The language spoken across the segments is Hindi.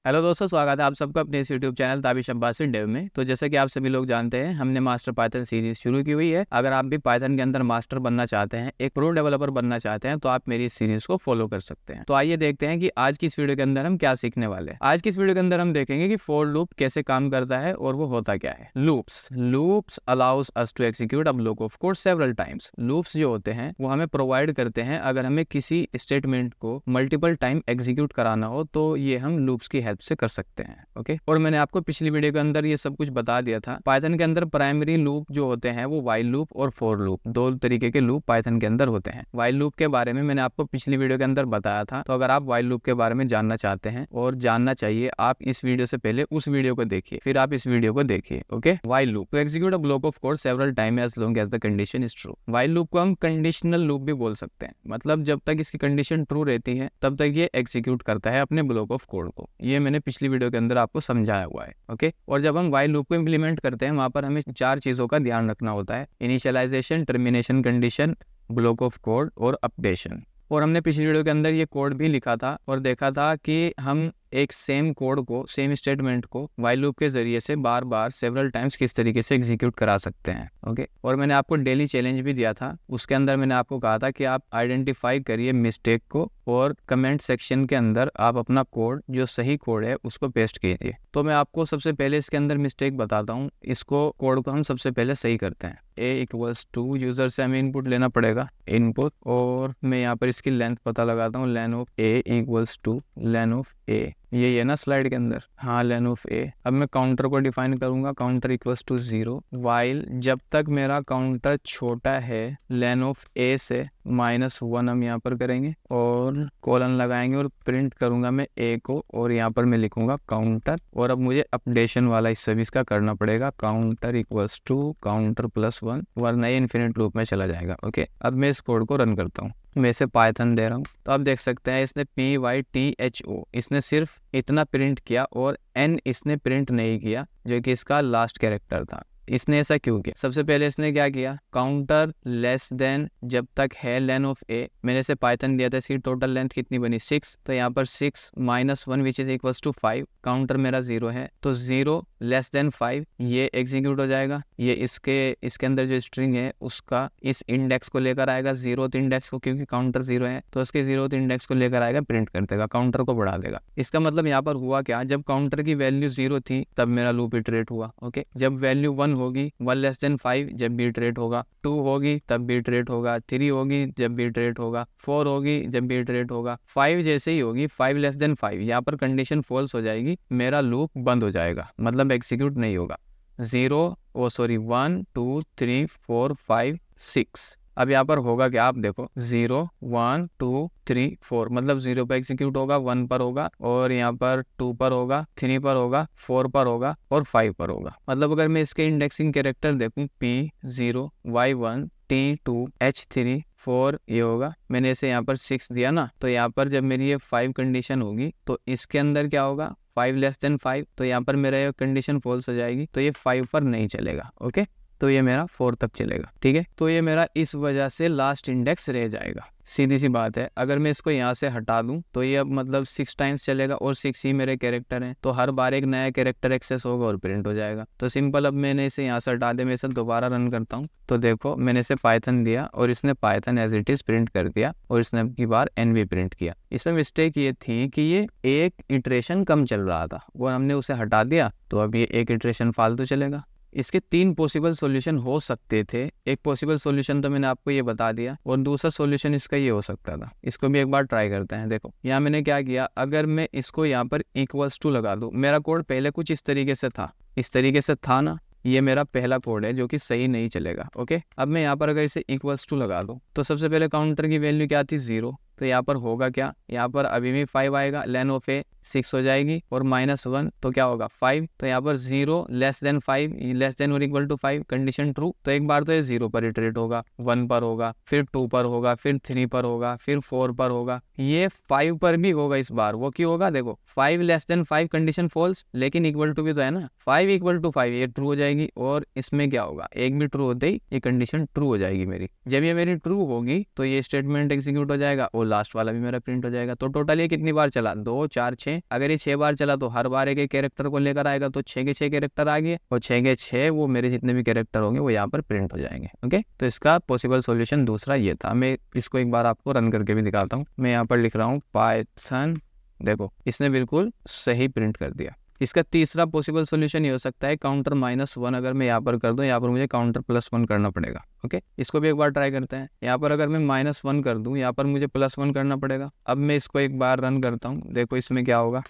हेलो दोस्तों, स्वागत है आप सबका अपने इस यूट्यूब चैनल ताबिश अब्बासी डेव में। तो जैसे कि आप सभी लोग जानते हैं, हमने मास्टर पाइथन सीरीज शुरू की हुई है। अगर आप भी पाइथन के अंदर मास्टर बनना चाहते हैं, एक प्रो डेवलपर बनना चाहते हैं, तो आप मेरी इस सीरीज को फॉलो कर सकते हैं। तो आइए देखते हैं कि आज की इस वीडियो के अंदर हम क्या सीखने वाले हैं। आज की इस वीडियो के अंदर हम देखेंगे कि फॉर लूप कैसे काम करता है और वो होता क्या है। Loops allows us to execute a block of code several times. Loops जो होते हैं वो हमें प्रोवाइड करते हैं अगर हमें किसी स्टेटमेंट को मल्टीपल टाइम एग्जीक्यूट कराना हो, तो ये हम लूप्स की हेल्प से कर सकते हैं। ओके, और मैंने आपको पिछली वीडियो के अंदर ये सब कुछ बता दिया था। पाइथन के अंदर प्राइमरी लूप जो होते हैं वो व्हाइल लूप और फॉर लूप, दो तरीके के लूप पाइथन के अंदर होते हैं। व्हाइल लूप के बारे में मैंने आपको पिछली वीडियो के अंदर बताया था, तो अगर आप व्हाइल लूप के बारे में जानना चाहते हैं और जानना चाहिए, आप इस वीडियो से पहले उस वीडियो को देखिए, फिर आप इस वीडियो को देखिए। Okay, while loop to execute a block of code several time as long as the condition is true. While loop को हम कंडीशनल लूप भी बोल सकते हैं, मतलब जब तक इसकी कंडीशन ट्रू रहती है तब तक ये एग्जीक्यूट करता है अपने ब्लॉक ऑफ कोड को। ये मैंने पिछली वीडियो के अंदर आपको समझाया हुआ है। ओके, और जब हम व्हाइल लूप को इंप्लीमेंट करते हैं, वहां पर हमें 4 चीजों का ध्यान रखना होता है: initialization, termination condition, block of code और अपडेशन। और हमने पिछली वीडियो के अंदर ये कोड भी लिखा था और देखा था कि हम एक सेम कोड को, सेम स्टेटमेंट को व्हाइल लूप के जरिए से बार बार सेवरल टाइम्स किस तरीके से एग्जीक्यूट करा सकते हैं। ओके, और मैंने आपको डेली चैलेंज भी दिया था। उसके अंदर मैंने आपको कहा था कि आप आइडेंटिफाई करिए मिस्टेक को और कमेंट सेक्शन के अंदर आप अपना कोड, जो सही कोड है, उसको पेस्ट कीजिए। तो मैं आपको सबसे पहले इसके अंदर मिस्टेक बताता हूँ। इसको कोड को हम सबसे पहले सही करते हैं। a=2 यूजर से हमें इनपुट लेना पड़ेगा, इनपुट, और मैं यहाँ पर इसकी लेंथ पता लगाता हूँ। Len of a=2 len of a, ये है ना स्लाइड के अंदर, हाँ, लेन ऑफ a। अब मैं काउंटर को डिफाइन करूंगा, काउंटर इक्वल्स टू 0 वाइल जब तक मेरा काउंटर छोटा है लेन ऑफ a से -1 हम यहाँ पर करेंगे और कोलन लगाएंगे और प्रिंट करूंगा मैं a को, और यहाँ पर मैं लिखूंगा काउंटर। और अब मुझे अपडेशन वाला हिस्सा भी इसका करना पड़ेगा, काउंटर इक्वल्स टू काउंटर +1, वरना ये इन्फिनिट लूप में चला जाएगा। ओके, अब मैं इस कोड को रन करता हूँ। मैं इसे पाइथन दे रहा हूँ, तो आप देख सकते हैं इसने pytho इसने सिर्फ इतना प्रिंट किया और n इसने प्रिंट नहीं किया, जो कि इसका लास्ट कैरेक्टर था। इसने ऐसा क्यों किया? सबसे पहले इसने क्या किया, काउंटर लेस देन जब तक है लेन ऑफ a, मैंने इसे पाइथन दिया था, इसकी टोटल लेंथ कितनी बनी 6, तो यहाँ पर 6 -1 which is equals to 5, counter मेरा 0 है, तो 0 लेस देन 5 ये एग्जीक्यूट हो जाएगा। ये इसके अंदर जो स्ट्रिंग है उसका इस इंडेक्स को लेकर आएगा, 0th इंडेक्स को, क्योंकि काउंटर 0 है तो उसके 0th इंडेक्स को लेकर आएगा, प्रिंट कर देगा, काउंटर को बढ़ा देगा। इसका मतलब यहाँ पर हुआ क्या, जब काउंटर की वैल्यू 0 थी तब मेरा लूप इटरेट हुआ। ओके, जब वैल्यू 1 होगी, 1 लेस देन 5 जब भी इटरेट होगा, 2 होगी तब भी इटरेट होगा, 3 होगी जब भी इटरेट होगा, 4 होगी जब भी इटरेट होगा, 5 जैसे ही होगी, 5 लेस देन 5 यहाँ पर कंडीशन फॉल्स हो जाएगी, मेरा लूप बंद हो जाएगा, मतलब एग्जीक्यूट नहीं होगा। 1 2 3 4 5 6, अब यहाँ पर होगा क्या, आप देखो, 0 1 2 3 4, मतलब 0 पर एग्जीक्यूट होगा, 1 पर होगा, और यहाँ पर 2 पर होगा, 3 पर होगा, 4 पर होगा और 5 पर होगा। मतलब अगर मैं इसके इंडेक्सिंग कैरेक्टर देखूं, P0 Y1 T2 H3 4 ये होगा, मैंने इसे यहाँ पर 6 दिया ना, तो यहाँ पर जब मेरी ये 5 कंडीशन होगी तो इसके अंदर क्या होगा, 5 लेस देन 5, तो यहाँ पर मेरा ये कंडीशन फॉल्स हो जाएगी, तो ये 5 पर नहीं चलेगा। ओके, तो ये मेरा 4 तक चलेगा। ठीक है, तो ये मेरा इस वजह से लास्ट इंडेक्स रह जाएगा। सीधी सी बात है, अगर मैं इसको यहाँ से हटा दूं तो ये अब मतलब 6 टाइम्स चलेगा, और 6 ही मेरे कैरेक्टर हैं, तो हर बार एक नया कैरेक्टर एक्सेस होगा और प्रिंट हो जाएगा। तो सिंपल, अब मैंने इसे यहाँ से हटा दिया, मैं इसे दोबारा रन करता हूँ, तो देखो मैंने इसे पाइथन दिया और इसने Python as it is print कर दिया, और इसने अब की बार n भी प्रिंट किया। इसमें मिस्टेक ये थी कि ये एक इटरेशन कम चल रहा था और हमने उसे हटा दिया, तो अब ये एक इटरेशन फालतू चलेगा। इसके 3 पॉसिबल सॉल्यूशन हो सकते थे। एक पॉसिबल सॉल्यूशन तो मैंने आपको ये बता दिया, और दूसरा सॉल्यूशन इसका ये हो सकता था। इसको भी एक बार ट्राई करते हैं। देखो यहाँ मैंने क्या किया, अगर मैं इसको यहाँ पर इक्वल्स टू लगा दूं, मेरा कोड पहले कुछ इस तरीके से था, इस तरीके से था ना, ये मेरा पहला कोड है जो कि सही नहीं चलेगा। ओके, अब मैं यहाँ पर अगर इसे इक्वल्स टू लगा दूं, तो सबसे पहले काउंटर की वैल्यू क्या थी, 0, तो यहाँ पर होगा क्या, यहाँ पर अभी भी 5 आएगा, लेन ऑफ a 6 हो जाएगी, और -1 तो क्या होगा 5, तो यहाँ पर 0 लेस देन 5 लेस देन और इक्वल टू 5 कंडीशन ट्रू, तो एक बार तो ये 0 पर इटरेट होगा, 1 पर होगा, फिर 2 पर होगा, फिर 3 पर होगा, फिर 4 पर होगा, ये 5 पर भी होगा इस बार। वो क्यों होगा, देखो 5 लेस देन 5 कंडीशन फॉल्स, लेकिन इक्वल टू भी तो है ना, 5 इक्वल टू 5 ये ट्रू हो जाएगी, और इसमें क्या होगा, एक भी ट्रू होते ही ये कंडीशन ट्रू हो जाएगी मेरी। जब ये मेरी ट्रू होगी तो ये स्टेटमेंट एग्जीक्यूट हो जाएगा और लास्ट वाला भी मेरा प्रिंट हो जाएगा। तो टोटल ये कितनी बार चला, 2 4 6 अगर ये 6 बार चला तो हर बार एक कैरेक्टर को लेकर आएगा, तो 6 के 6 कैरेक्टर आ गए और 6 के 6 वो मेरे जितने भी कैरेक्टर होंगे वो यहाँ पर प्रिंट हो जाएंगे। ओके, तो इसका पॉसिबल सॉल्यूशन दूसरा ये था। मैं इसको एक बार आपको रन करके भी दिखाता हूँ। मैं यहाँ पर लिख रहा हूँ पाइथन, देखो इसने बिल्कुल सही प्रिंट कर दिया। इसका तीसरा पॉसिबल सॉल्यूशन ये हो सकता है काउंटर -1 अगर मैं यहाँ पर कर दूं, यहाँ पर मुझे काउंटर +1 करना पड़ेगा। ओके, इसको भी एक बार ट्राई करते हैं। यहाँ पर अगर मैं -1 कर दूं, यहाँ पर मुझे +1 करना पड़ेगा। अब मैं इसको एक बार रन करता हूँ, देखो इसमें क्या होगा।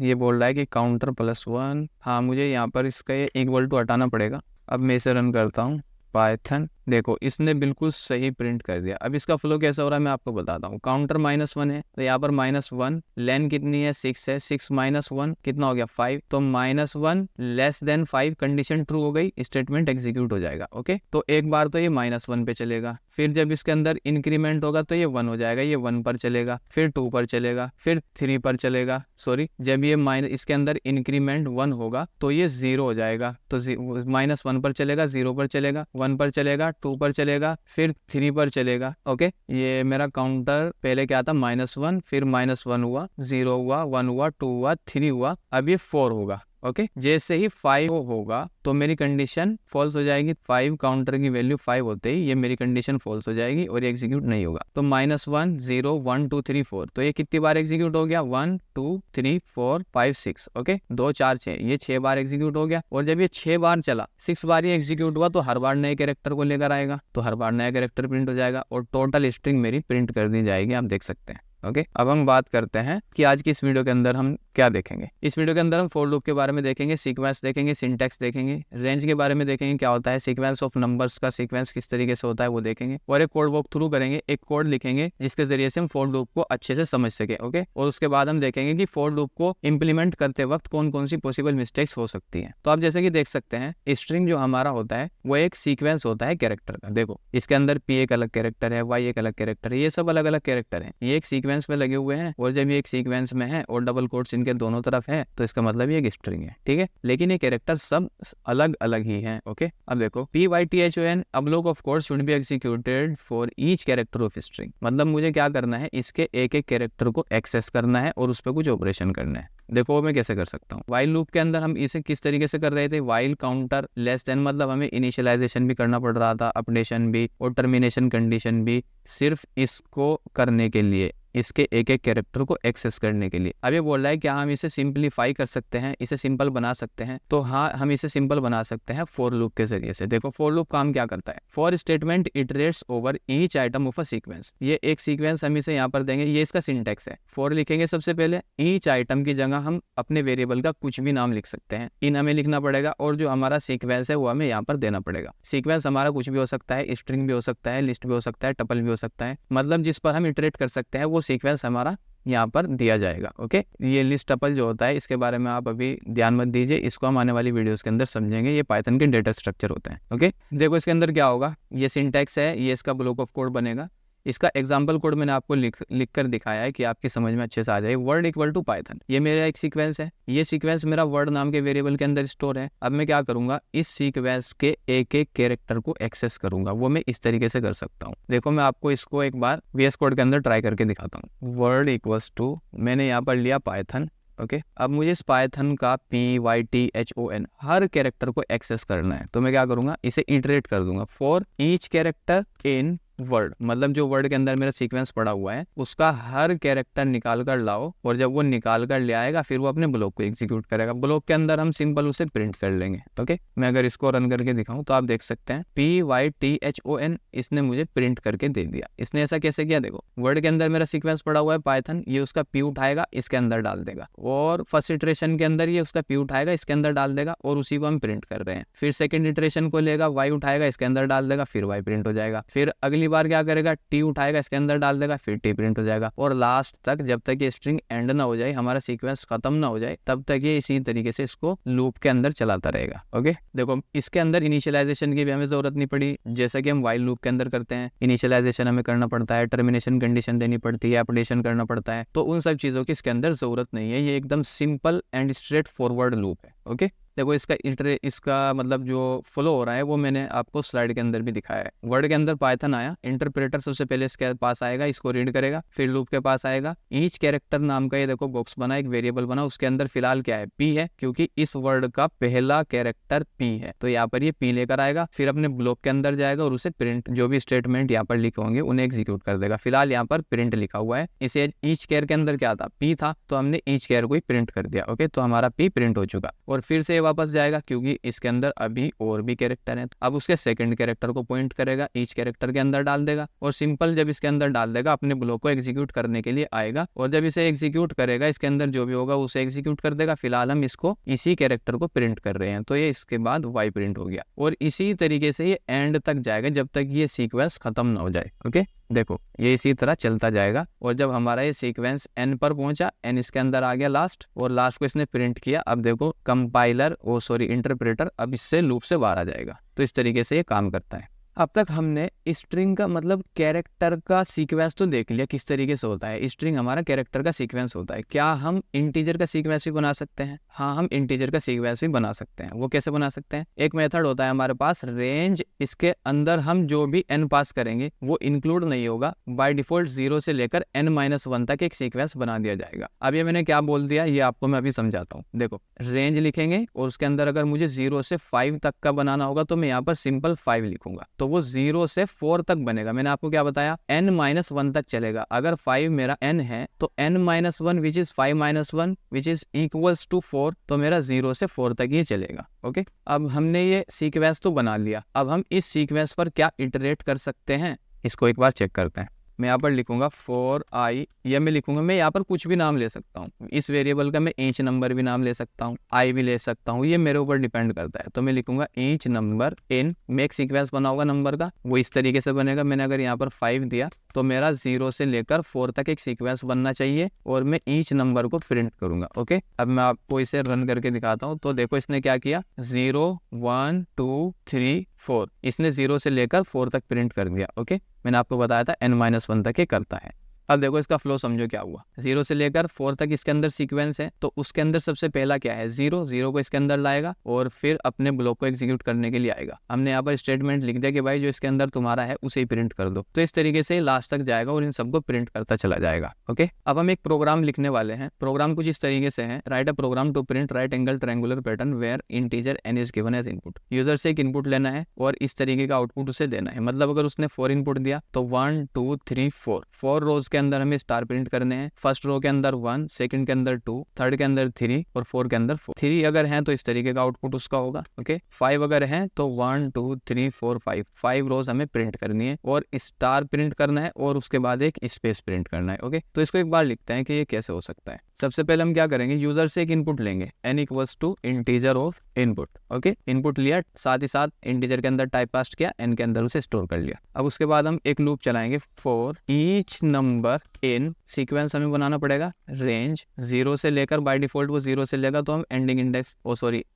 ये बोल रहा है कि काउंटर +1, हाँ मुझे यहाँ पर इसका ये इक्वल टू हटाना पड़ेगा। अब मैं इसे रन करता हूँ पाइथन, देखो इसने बिल्कुल सही प्रिंट कर दिया। अब इसका फ्लो कैसा हो रहा है मैं आपको बताता हूँ। काउंटर -1 है तो यहाँ पर -1, लेन कितनी है 6 है, 6 -1 कितना हो गया 5, तो -1 लेस देन 5 कंडीशन ट्रू हो गई, स्टेटमेंट एग्जीक्यूट हो जाएगा। ओके, तो एक बार तो ये -1 पे चलेगा, फिर जब इसके अंदर इंक्रीमेंट होगा तो ये 1 हो जाएगा, ये 1 पर चलेगा, फिर 2 पर चलेगा, फिर 3 पर चलेगा। सॉरी, जब ये इसके अंदर इंक्रीमेंट 1 होगा तो ये 0 हो जाएगा, तो -1 पर चलेगा, 0 पर चलेगा, 1 पर चलेगा, 2 पर चलेगा, फिर 3 पर चलेगा। ओके, ये मेरा काउंटर पहले क्या था -1, फिर -1 हुआ, 0 हुआ, 1 हुआ, 2 हुआ, 3 हुआ, अब ये 4 होगा। ओके, जैसे ही 5 होगा तो मेरी कंडीशन फॉल्स हो जाएगी। 5 काउंटर की वैल्यू 5 होते ही ये मेरी कंडीशन फॉल्स हो जाएगी और ये एग्जीक्यूट नहीं होगा। तो -1 0 1 2 3 4, तो ये कितनी बार एग्जीक्यूट हो गया 1 2 3 4 5 6। ओके, 2 4 6, ये 6 बार एग्जीक्यूट हो गया। और जब ये 6 बार चला, 6 बार ये एग्जीक्यूट हुआ तो हर बार नए कैरेक्टर को लेकर आएगा, तो हर बार नया कैरेक्टर प्रिंट हो जाएगा और टोटल स्ट्रिंग मेरी प्रिंट कर दी जाएगी, आप देख सकते हैं। ओके, अब हम बात करते हैं कि आज की इस वीडियो के अंदर हम क्या देखेंगे। इस वीडियो के अंदर हम फॉर लूप के बारे में देखेंगे, सीक्वेंस देखेंगे, सिंटैक्स देखेंगे, रेंज के बारे में देखेंगे क्या होता है, सीक्वेंस ऑफ नंबर्स का सीक्वेंस किस तरीके से होता है वो देखेंगे, और एक कोड वॉक थ्रू करेंगे, एक कोड लिखेंगे जिसके जरिए से हम फॉर लूप को अच्छे से समझ सके। ओके, और उसके बाद हम देखेंगे कि फॉर लूप को इंप्लीमेंट करते वक्त कौन कौन सी पॉसिबल मिस्टेक्स हो सकती है। तो आप जैसे कि देख सकते हैं, स्ट्रिंग जो हमारा होता है वो एक सीक्वेंस होता है कैरेक्टर का। देखो इसके अंदर P एक अलग कैरेक्टर है, Y एक अलग कैरेक्टर है, ये सब अलग अलग कैरेक्टर है, ये एक सीक्वेंस में लगे हुए हैं। और जब ये एक सीक्वेंस में है और डबल कोट्स इनके दोनों तरफ है तो इसका मतलब ये एक स्ट्रिंग है। ठीक है, लेकिन ये कैरेक्टर सब अलग अलग ही हैं। ओके, अब देखो PYTHON a block of code should be executed for each character of string, मतलब मुझे क्या करना है, इसके एक एक कैरेक्टर को एक्सेस करना है और उस पर कुछ ऑपरेशन करना है। देखो मैं कैसे कर सकता हूँ। वाइल लूप के अंदर हम इसे किस तरीके से कर रहे थे, वाइल काउंटर लेस देन, मतलब हमें इनिशियलाइजेशन भी करना पड़ रहा था, अपडेशन भी और टर्मिनेशन कंडीशन भी, सिर्फ इसको करने के लिए, इसके एक एक कैरेक्टर को एक्सेस करने के लिए। अब ये बोल रहा है क्या हम इसे सिंपलीफाई कर सकते हैं, इसे सिंपल बना सकते हैं, तो हाँ हम इसे सिंपल बना सकते हैं फॉर लूप के जरिए से। देखो फॉर लूप काम क्या करता है, for statement iterates over each item of a sequence. ये एक सीक्वेंस हम इसे यहाँ पर देंगे, ये इसका सिंटैक्स है। फॉर लिखेंगे सबसे पहले, ईच आइटम की जगह हम अपने वेरिएबल का कुछ भी नाम लिख सकते हैं, इन हमें लिखना पड़ेगा, और जो हमारा सीक्वेंस है वो हमें यहाँ पर देना पड़ेगा। सीक्वेंस हमारा कुछ भी हो सकता है, स्ट्रिंग भी हो सकता है, लिस्ट भी हो सकता है, टपल भी हो सकता है, मतलब जिस पर हम इटरेट कर सकते हैं वो सीक्वेंस हमारा यहाँ पर दिया जाएगा। ओके, ये लिस्ट टपल जो होता है इसके बारे में आप अभी ध्यान मत दीजिए, इसको हम आने वाली वीडियोस के अंदर समझेंगे। ये पाइथन के डेटा स्ट्रक्चर होते हैं। ओके, देखो इसके अंदर क्या होगा, ये सिंटैक्स है, ये इसका ब्लॉक ऑफ कोड बनेगा। इसका एग्जाम्पल कोड मैंने आपको लिख कर दिखाया है कि आपकी समझ में अच्छे से आ जाए। वर्ड इक्वल टू पाइथन, ये मेरा एक सीक्वेंस है, ये सीक्वेंस मेरा वर्ड नाम के वेरिएबल के अंदर स्टोर है। अब मैं क्या करूंगा, इस सीक्वेंस के एक एक कैरेक्टर को एक्सेस करूंगा, वो मैं इस तरीके से कर सकता हूँ। देखो मैं आपको इसको एक बार VS कोड के अंदर ट्राई करके दिखाता हूँ। वर्ड इक्वल्स टू, मैंने यहाँ पर लिया पाइथन। ओके, अब मुझे इस पाइथन का PYTHON हर कैरेक्टर को एक्सेस करना है, तो मैं क्या करूंगा, इसे इटरेट कर दूंगा। For each character in word, मतलब जो वर्ड के अंदर मेरा सीक्वेंस पड़ा हुआ है उसका हर कैरेक्टर निकाल कर लाओ, और जब वो निकाल कर ले आएगा फिर वो अपने ब्लॉक को एग्जीक्यूट करेगा। ब्लॉक के अंदर हम सिंपल उसे प्रिंट कर लेंगे। ओके, मैं अगर इसको रन करके दिखाऊं तो आप देख सकते हैं PYTHON इसने मुझे प्रिंट करके दे दिया। इसने ऐसा कैसे किया, देखो वर्ड के अंदर मेरा सीक्वेंस पड़ा हुआ है पाइथन, ये उसका P उठाएगा इसके अंदर डाल देगा, और फर्स्ट इटरेशन के अंदर ये उसका P उठाएगा इसके अंदर डाल देगा, और उसी को हम प्रिंट कर रहे हैं। फिर सेकंड इटरेशन को लेगा, Y उठाएगा इसके अंदर डाल देगा, फिर Y प्रिंट हो जाएगा। फिर अगली बार क्या करेगा, T उठाएगा इसके अंदर डाल देगा, फिर T प्रिंट हो जाएगा, और लास्ट तक जब तक ये स्ट्रिंग एंड ना हो जाए, हमारा सीक्वेंस खत्म ना हो जाए, तब तक ये इसी तरीके से इसको लूप के अंदर चलाता रहेगा। ओके, देखो इसके अंदर इनिशियलाइजेशन की भी हमें जरूरत नहीं पड़ी, जैसा कि हम व्हाइल लूप के अंदर करते हैं। इनिशियलाइजेशन हमें करना पड़ता है, टर्मिनेशन कंडीशन देनी पड़ती है, अपडेशन करना पड़ता है, तो उन सब चीजों की इसके अंदर जरूरत नहीं है। ये एकदम simple and straight forward loop है। ओके, देखो इसका मतलब जो फ्लो हो रहा है वो मैंने आपको स्लाइड के अंदर भी दिखाया है। वर्ड के अंदर पाइथन आया, इंटरप्रेटर सबसे पहले इसके पास आएगा, इसको रीड करेगा, फिर लूप के पास आएगा, ईच कैरेक्टर नाम का ये देखो बॉक्स बना, एक वेरिएबल बना, उसके अंदर फिलहाल क्या है, पी है, क्योंकि इस वर्ड का पहला कैरेक्टर पी है, तो यहाँ पर ये पी लेकर आएगा, फिर अपने ब्लॉक के अंदर जाएगा और उसे प्रिंट, जो भी स्टेटमेंट यहाँ पर लिखे होंगे उन्हें एग्जीक्यूट कर देगा। फिलहाल यहाँ पर प्रिंट लिखा हुआ है, इसे ईच केयर के अंदर क्या था, पी था, तो हमने ईच केयर को ही प्रिंट कर दिया। ओके, तो हमारा पी प्रिंट हो चुका, और फिर से वापस जाएगा क्योंकि इसके अंदर अभी और भी कैरेक्टर है। अब उसके सेकंड कैरेक्टर को पॉइंट करेगा, ईच कैरेक्टर के अंदर डाल देगा, और सिंपल जब इसके अंदर डाल देगा अपने ब्लॉक को एग्जीक्यूट करने के लिए आएगा, और जब इसे एग्जीक्यूट करेगा इसके अंदर जो भी होगा उसे एग्जीक्यूट कर देगा। फिलहाल हम इसको इसी कैरेक्टर को प्रिंट कर रहे हैं, तो ये इसके बाद वाई प्रिंट हो गया, और इसी तरीके से ये एंड तक जाएगा जब तक ये सीक्वेंस खत्म ना हो जाए। ओके, देखो ये इसी तरह चलता जाएगा, और जब हमारा ये सीक्वेंस एन पर पहुंचा, एन इसके अंदर आ गया लास्ट, और लास्ट को इसने प्रिंट किया। अब देखो कंपाइलर इंटरप्रेटर अब इससे लूप से बाहर आ जाएगा। तो इस तरीके से ये काम करता है। अब तक हमने स्ट्रिंग का मतलब कैरेक्टर का सीक्वेंस तो देख लिया किस तरीके से होता है। स्ट्रिंग हमारा कैरेक्टर का सीक्वेंस होता है। क्या हम इंटीजर का सीक्वेंस भी बना सकते हैं? हाँ, हम इंटीजर का सीक्वेंस भी बना सकते हैं। वो कैसे बना सकते हैं? एक मेथड होता है हमारे पास रेंज, इसके अंदर हम जो भी n पास करेंगे वो इंक्लूड नहीं होगा, बाय डिफॉल्ट 0 से लेकर n-1 तक एक सीक्वेंस बना दिया जाएगा। अब ये मैंने क्या बोल दिया ये आपको मैं अभी समझाता हूँ। देखो, रेंज लिखेंगे और उसके अंदर अगर मुझे 0 से 5 तक का बनाना होगा तो मैं यहाँ पर सिंपल 5 लिखूंगा, तो वो 0 से 4 तक बनेगा। मैंने आपको क्या बताया, n-1 तक चलेगा। अगर 5 मेरा n है तो n-1 which is 5-1 which is equals to 4, तो मेरा 0 से 4 तक ही चलेगा। ओके, अब हमने ये सीक्वेंस तो बना लिया। अब हम इस सीक्वेंस पर क्या इटरेट कर सकते हैं, इसको एक बार चेक करते हैं। मैं यहाँ पर लिखूंगा फॉर आई, या मैं लिखूंगा, मैं यहाँ पर कुछ भी नाम ले सकता हूँ। इस वेरिएबल का मैं ईच नंबर भी नाम ले सकता हूँ, आई भी ले सकता हूँ, ये मेरे ऊपर डिपेंड करता है। तो मैं लिखूंगा ईच नंबर इन, मैं एक सीक्वेंस बना होगा नंबर का, वो इस तरीके से बनेगा। मैंने अगर यहाँ पर 5 दिया तो मेरा 0 से लेकर 4 तक एक सीक्वेंस बनना चाहिए, और मैं ईच नंबर को प्रिंट करूंगा। ओके, अब मैं आपको इसे रन करके दिखाता हूँ। तो देखो इसने क्या किया, 0 1 2 3 4, इसने 0 से लेकर 4 तक प्रिंट कर दिया। ओके, मैंने आपको बताया था n-1 तक ये करता है। अब देखो इसका फ्लो समझो क्या हुआ। 0 से लेकर 4 तक इसके अंदर सीक्वेंस है, तो उसके अंदर सबसे पहला क्या है, 0 को इसके अंदर लाएगा और फिर अपने ब्लॉक को एग्जीक्यूट करने के लिए आएगा। हमने यहाँ पर स्टेटमेंट लिख दिया कि भाई जो इसके अंदर तुम्हारा है उसे ही प्रिंट कर दो। तो इस तरीके से लास्ट तक जाएगा और इन सबको प्रिंट करता चला जाएगा। ओके, अब हम एक प्रोग्राम लिखने वाले हैं। प्रोग्राम कुछ इस तरीके से है, write a program to print right angle triangular pattern where integer n is given as input. User से एक इनपुट लेना है और इस तरीके का आउटपुट उसे देना है। मतलब अगर उसने 4 इनपुट दिया तो 1 2 3 4 रोज के अंदर हमें स्टार प्रिंट करने हैं। फर्स्ट रो के अंदर 1, सेकंड के अंदर 2, थर्ड के अंदर 3 और 4 के अंदर 4। 3 अगर हैं तो इस तरीके का आउटपुट उसका होगा। ओके, 5 अगर हैं तो 1 2 3 4 5 रोज हमें प्रिंट करनी है और स्टार प्रिंट करना है और उसके बाद एक स्पेस प्रिंट करना है। ओके, तो इसको एक बार लिखते हैं कि ये कैसे हो सकता है। सबसे पहले हम क्या करेंगे, यूजर से एक इनपुट लेंगे, n equals to integer of input. Okay, input लिया, साथ ही साथ इंटीजर के अंदर टाइप कास्ट किया, n के अंदर उसे स्टोर कर लिया। अब उसके बाद हम एक लूप चलाएंगे, for each number in, sequence हमें बनाना पड़ेगा, रेंज 0 से लेकर, बाय डिफॉल्ट वो 0 से लेगा तो हम एंडिंग इंडेक्स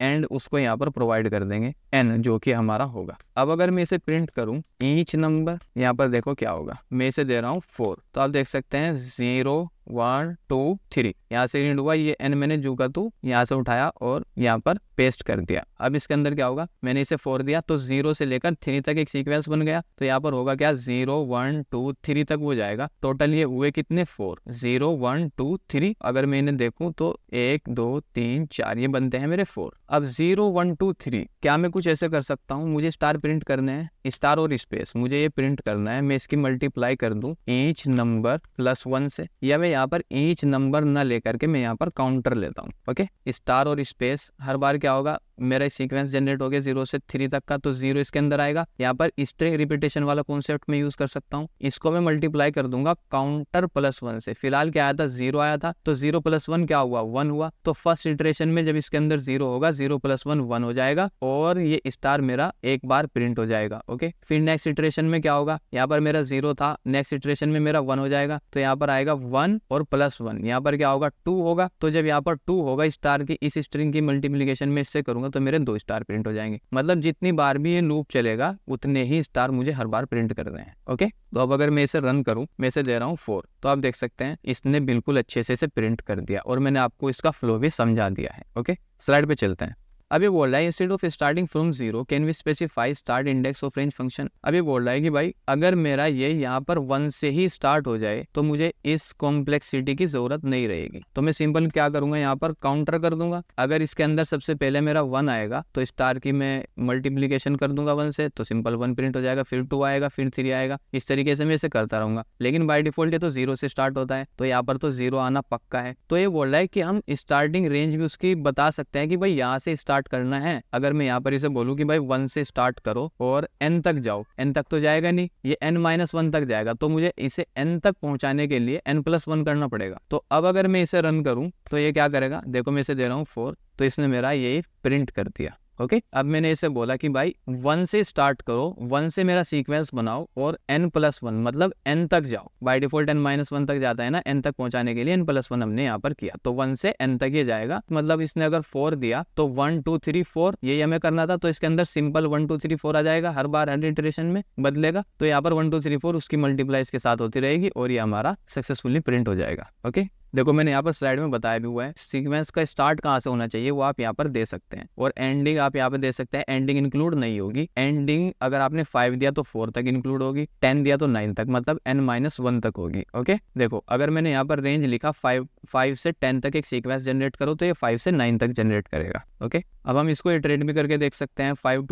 एंड उसको यहाँ पर प्रोवाइड कर देंगे n, जो कि हमारा होगा। अब अगर मैं इसे प्रिंट करूं ईच नंबर, यहाँ पर देखो क्या होगा, मैं इसे दे रहा हूँ 4, तो आप देख सकते हैं 0 1 2 3 यहाँ से रीड हुआ, ये n मैंने जू का तू यहाँ से उठाया और यहाँ पर पेस्ट कर दिया। अब इसके अंदर क्या होगा, मैंने इसे 4 दिया तो 0 से लेकर 3 तक एक सीक्वेंस बन गया। तो यहाँ पर होगा क्या, 0 1 2 3 तक वो जाएगा। टोटल ये हुए कितने, 4, 0 1 2 3। अगर मैं इन्हें देखूं तो 1 2 3 4 ये बनते हैं मेरे 4। अब 0 1 2 3, क्या मैं कुछ ऐसे कर सकता हूँ, मुझे स्टार प्रिंट करने हैं, स्टार और स्पेस मुझे ये प्रिंट करना है। मैं इसकी मल्टीप्लाई कर दूं ईच नंबर +1 से, या मैं यहाँ पर ईच नंबर ना लेकर के मैं यहाँ पर काउंटर लेता हूँ। ओके, स्टार और स्पेस, हर बार क्या होगा, मेरा सीक्वेंस जनरेट हो गया 0 से 3 तक का, तो 0 इसके अंदर आएगा। यहाँ पर स्ट्रिंग रिपीटेशन वाला कॉन्सेप्ट में यूज कर सकता हूँ। इसको मैं मल्टीप्लाई कर दूंगा काउंटर +1 से। फिलहाल क्या आया था, 0 आया था, तो 0 + 1 क्या हुआ, 1 हुआ। तो फर्स्ट इटरेशन में जब इसके अंदर 0 होगा, 0 + 1 1 हो जाएगा और ये स्टार मेरा एक बार प्रिंट हो जाएगा। ओके, फिर नेक्स्ट इटरेशन में क्या होगा, यहाँ पर मेरा 0 था, नेक्स्ट इटरेशन में मेरा 1 हो जाएगा, तो यहाँ पर आएगा 1 और +1, यहाँ पर क्या होगा 2 होगा। तो जब यहाँ पर 2 होगा स्टार की, इस स्ट्रिंग की मल्टीप्लिकेशन में इससे करूंगा तो मेरे 2 स्टार प्रिंट हो जाएंगे। मतलब जितनी बार भी ये लूप चलेगा उतने ही स्टार मुझे हर बार प्रिंट कर रहे हैं। ओके, तो अब अगर मैं इसे रन करूं, मैं इसे दे रहा हूं 4, तो आप देख सकते हैं इसने बिल्कुल अच्छे से इसे प्रिंट कर दिया और मैंने आपको इसका फ्लो भी समझा दिया है। ओके, स्लाइड पे चलते हैं। अब ये बोल रहा है instead of starting from 0 can we specify start index of range function. अब ये बोल रहा है कि भाई अगर मेरा ये यहाँ पर 1 से ही स्टार्ट हो जाए तो मुझे इस कॉम्प्लेक्सिटी की जरूरत नहीं रहेगी। तो मैं सिंपल क्या करूंगा, यहाँ पर काउंटर कर दूंगा। अगर इसके अंदर सबसे पहले मेरा 1 आएगा तो स्टार की मैं मल्टीप्लीकेशन कर दूंगा 1 से, तो सिंपल 1 प्रिंट हो जाएगा, फिर 2 आएगा, फिर 3 आएगा। इस तरीके से मैं इसे करता रहूंगा। लेकिन बाय डिफॉल्ट ये तो 0 से स्टार्ट होता है, तो यहाँ पर तो 0 आना पक्का है। तो ये बोल रहा है कि हम स्टार्टिंग रेंज भी उसकी बता सकते हैं कि भाई यहाँ से स्टार्ट करना है। अगर मैं यहाँ पर इसे बोलूँ कि भाई 1 से स्टार्ट करो और n तक जाओ, n तक तो जाएगा नहीं, ये n-1 तक जाएगा, तो मुझे इसे n तक पहुंचाने के लिए n+1 करना पड़ेगा। तो अब अगर मैं इसे रन करूं तो ये क्या करेगा, देखो मैं इसे दे रहा हूँ 4, तो इसने मेरा ये प्रिंट कर दिया। ओके, अब मैंने इसे बोला कि भाई 1 से स्टार्ट करो, 1 से मेरा सीक्वेंस बनाओ और n+1 मतलब n तक जाओ। बाय डिफॉल्ट n-1 तक जाता है ना, n तक पहुंचाने के लिए n+1 हमने यहाँ पर किया, तो 1 से n तक ये जाएगा। मतलब इसने अगर 4 दिया तो 1 2 3 4 ये हमें करना था, तो इसके अंदर सिंपल 1 2 3 4 आ जाएगा, हर बार हर इटरेशन में बदलेगा। तो यहाँ पर 1 2 3 4 उसकी मल्टीप्लाई इसके साथ होती रहेगी और ये हमारा सक्सेसफुली प्रिंट हो जाएगा। ओके, देखो मैंने यहाँ पर स्लाइड में बताया भी हुआ है सीक्वेंस का स्टार्ट कहाँ से होना चाहिए, वो आप यहाँ पर दे सकते हैं, और एंडिंग आप यहाँ पर दे सकते हैं। एंडिंग इंक्लूड नहीं होगी, एंडिंग अगर आपने 5 दिया तो 4 तक इंक्लूड होगी, 10 दिया तो 9 तक, मतलब n-1 तक होगी। ओके, देखो अगर मैंने यहाँ पर रेंज लिखा 5 से 10 तक एक सीक्वेंस जनरेट करो, तो ये 5 से 9 तक जनरेट करेगा। ओके, अब हम इसको इटरेट भी करके देख सकते हैं। 5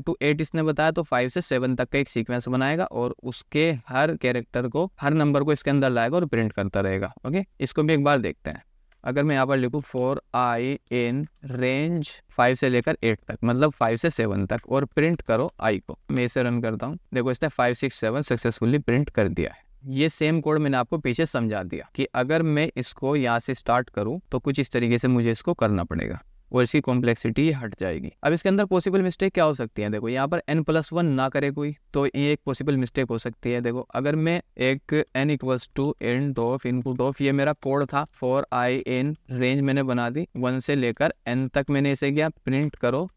to 8 इसने बताया, तो 5 से 7 तक का एक सीक्वेंस बनाएगा और उसके हर कैरेक्टर को, हर नंबर को इसके अंदर लाएगा और प्रिंट करता रहेगा। ओके, इसको भी एक बार देखते हैं। अगर मैं यहाँ पर लिखूँ 4 i in रेंज 5 से लेकर 8 तक, मतलब 5 से 7 तक, और प्रिंट करो i को, मैं इसे रन करता हूँ। देखो इसने 5 6 7 सक्सेसफुली प्रिंट कर दिया है। ये सेम कोड मैंने आपको पीछे समझा दिया कि अगर मैं इसको यहाँ से स्टार्ट करूँ तो कुछ इस तरीके से मुझे इसको करना पड़ेगा और इसकी कॉम्प्लेक्सिटी हट जाएगी। अब इसके अंदर पॉसिबल मिस्टेक क्या हो सकती है, देखो यहाँ पर n+1 ना करे कोई, तो ये एक पॉसिबल मिस्टेक हो सकती है। देखो अगर मैं एक n = end of input of, ये मेरा कोड था 4 i in रेंज मैंने बना दी 1 से लेकर n तक, मैंने इसे किया प्रिंट करो,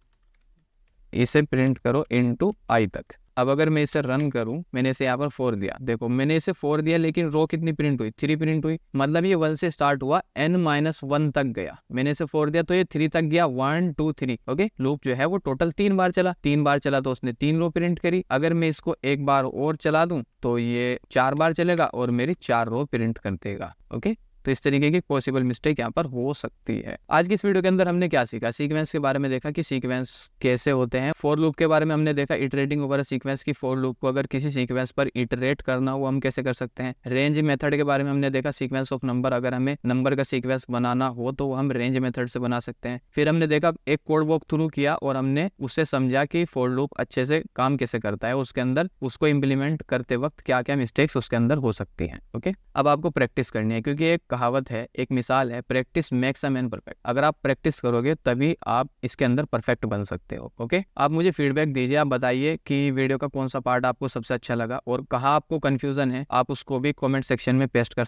इसे प्रिंट करो इनटू i तक। अब अगर मैं इसे रन करूं, मैंने इसे यहाँ पर 4 दिया, देखो मैंने इसे 4 दिया लेकिन रो कितनी प्रिंट हुई, 3 प्रिंट हुई, मतलब ये 1 से स्टार्ट हुआ n-1 तक गया। मैंने इसे 4 दिया तो ये 3 तक गया, 1 2 3। ओके, लूप जो है वो टोटल 3 बार चला, 3 बार चला तो उसने 3 रो प्रिंट करी। अगर मैं इसको एक बार और चला दूं तो ये 4 बार चलेगा और मेरी 4 रो प्रिंट कर देगा। ओके, तो इस तरीके की पॉसिबल मिस्टेक यहाँ पर हो सकती है। आज की इस वीडियो के अंदर हमने क्या सीखा, सीक्वेंस के बारे में देखा कि सीक्वेंस कैसे होते हैं। फॉर लूप के बारे में हमने देखा, इटरेटिंग ओवर सीक्वेंस की फॉर लूप को अगर किसी सीक्वेंस पर इटरेट करना हो हम कैसे कर सकते हैं। रेंज मेथड के बारे में हमने देखा, सीक्वेंस ऑफ नंबर, अगर हमें नंबर का सीक्वेंस बनाना हो तो हम रेंज मेथड से बना सकते हैं। फिर हमने देखा, एक कोड वॉक थ्रू किया और हमने उससे समझा कि फॉर लूप अच्छे से काम कैसे करता है, उसके अंदर उसको इम्प्लीमेंट करते वक्त क्या क्या मिस्टेक्स उसके अंदर हो सकती हैं। ओके, अब आपको प्रैक्टिस करनी है, क्योंकि एक कहावत है, एक मिसाल है, practice makes a man perfect. अगर आप प्रैक्टिस करोगे तभी आप इसके अंदर परफेक्ट बन सकते हो। ओके, आप मुझे फीडबैक दीजिए, आप बताइए कि वीडियो का कौन सा पार्ट आपको सबसे अच्छा लगा और कहाँ आपको कंफ्यूजन है, आप उसको भी कमेंट सेक्शन में पोस्ट कर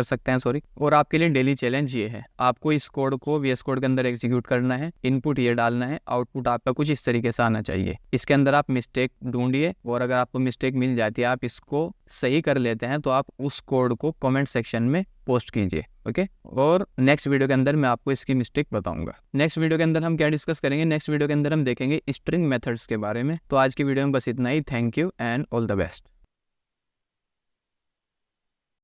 सकते हैं। और आपके लिए डेली चैलेंज ये है, आपको इस कोड को VS कोड के अंदर एग्जीक्यूट करना है, इनपुट ये डालना है, आउटपुट आपका कुछ इस तरीके से आना चाहिए। इसके अंदर आप मिस्टेक ढूंढिए और अगर आपको मिस्टेक मिल जाती है, आप इसको सही कर लेते हैं, तो आप उस कोड को कमेंट सेक्शन में पोस्ट कीजिए। ओके, और नेक्स्ट वीडियो के अंदर मैं आपको इसकी मिस्टेक बताऊंगा। नेक्स्ट वीडियो के अंदर हम क्या डिस्कस करेंगे, नेक्स्ट वीडियो के अंदर हम देखेंगे स्ट्रिंग मेथड्स के बारे में। तो आज की वीडियो में बस इतना ही। Thank you and all the best.